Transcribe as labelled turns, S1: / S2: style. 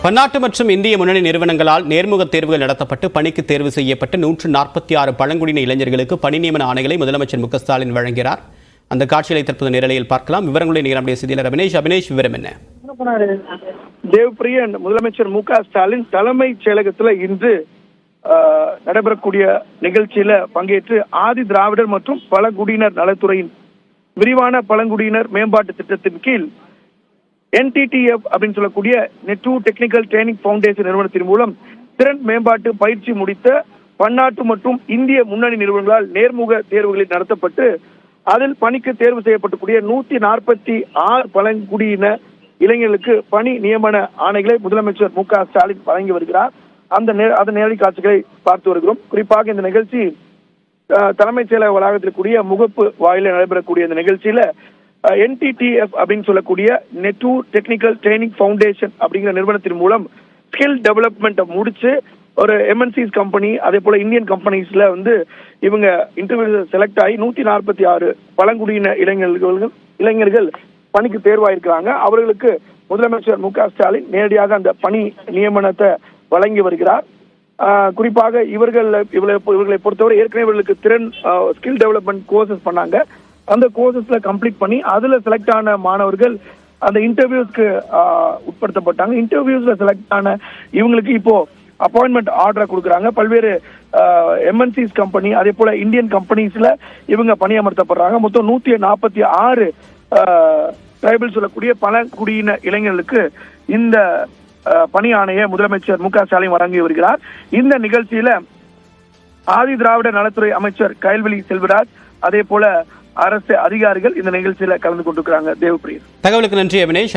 S1: பன்னாட்டு மற்றும் இந்திய முன்னணி நிறுவனங்களால் நேர்முக தேர்வுகள் நடத்தப்பட்டு பணிக்கு தேர்வு செய்யப்பட்ட 146 பழங்குடியின இளைஞர்களுக்கு பணி நியமன ஆணைகளை முதலமைச்சர் மு.க. ஸ்டாலின் வழங்கினார். அந்த காட்சிகளை தற்போது நேரலையில் பார்க்கலாம். விவரங்களை நம்முடைய செய்தியாளர் அபினேஷ் விவரம் என்ன?
S2: தேவ்பிரிய முதலமைச்சர் மு.க. ஸ்டாலின் தலைமைச் செயலகத்தில் இன்று நடைபெறக்கூடிய நிகழ்ச்சியில பங்கேற்று ஆதி திராவிடர் மற்றும் பழங்குடியினர் நலத்துறையின் விரிவான பழங்குடியினர் மேம்பாட்டு திட்டத்தின் கீழ் NTTF அப்படின்னு சொல்லக்கூடிய நெட்வொர்க் டெக்னிக்கல் ட்ரைனிங் ஃபவுண்டேஷன் நிறுவனத்தின் மூலம் திறன் மேம்பாட்டு பயிற்சி முடித்த பன்னாட்டு மற்றும் இந்திய முன்னணி நிறுவனங்களால் நேர்முக தேர்வுகளில் நடத்தப்பட்டு அதில் பணிக்கு தேர்வு செய்யப்படக்கூடிய 146 பழங்குடியின இளைஞர்களுக்கு பணி நியமன ஆணைகளை முதலமைச்சர் மு.க. ஸ்டாலின் வழங்கி வருகிறார். அந்த நேரடி காட்சிகளை பார்த்து வருகிறோம். குறிப்பாக இந்த நிகழ்ச்சி தலைமைச் செயலக வளாகத்தில் கூடிய முகப்பு வாயில நடைபெறக்கூடிய இந்த நிகழ்ச்சியில NTTF அப்படின்னு சொல்லக்கூடிய நெட்வொர்க் டெக்னிக்கல் ட்ரைனிங் ஃபவுண்டேஷன் அப்படிங்கிற நிறுவனத்தின் மூலம் ஸ்கில் டெவலப்மெண்ட்டை முடிச்சு ஒரு MNCs கம்பெனி அதே போல இந்தியன் கம்பெனிஸ்ல இவங்க இன்டர்வியூ செலக்ட் ஆகி 146 பழங்குடியின இளைஞர்கள் பணிக்கு தேர்வாயிருக்கிறாங்க. அவர்களுக்கு முதலமைச்சர் மு.க. ஸ்டாலின் நேரடியாக அந்த பணி நியமனத்தை வழங்கி வருகிறார். குறிப்பாக இவர்களை பொறுத்தவரை ஏற்கனவே இவர்களுக்கு திறன் ஸ்கில் டெவலப்மெண்ட் கோர்சஸ் பண்ணாங்க. அந்த கோர்சஸ்ல கம்ப்ளீட் பண்ணி அதுல செலக்ட் ஆன மாணவர்கள் அந்த இன்டர்வியூஸ்க்கு உட்படுத்தப்பட்டாங்க. இன்டர்வியூஸ்ல செலக்ட் ஆன இவங்களுக்கு இப்போ அப்பாயின்மெண்ட் ஆர்டரை கொடுக்குறாங்க. பல்வேறு MNCs கம்பெனி அதே போல இந்தியன் கம்பெனிஸ்ல இவங்க பணியமர்த்தப்படுறாங்க. மொத்தம் 146 டிரைபல் சொல்லக்கூடிய பழங்குடியின இளைஞர்களுக்கு இந்த பணி ஆணையை முதலமைச்சர் மு.க. ஸ்டாலின் வழங்கி வருகிறார். இந்த நிகழ்ச்சியில ஆதி திராவிட நலத்துறை அமைச்சர் கயல்விழி செல்வராஜ் அதே போல அரசு அதிகாரிகள் இந்த நிகழ்ச்சியில கலந்து கொண்டிருக்கிறாங்க. தேவ்பிரிய
S1: தகவலுக்கு நன்றி அபினேஷ்.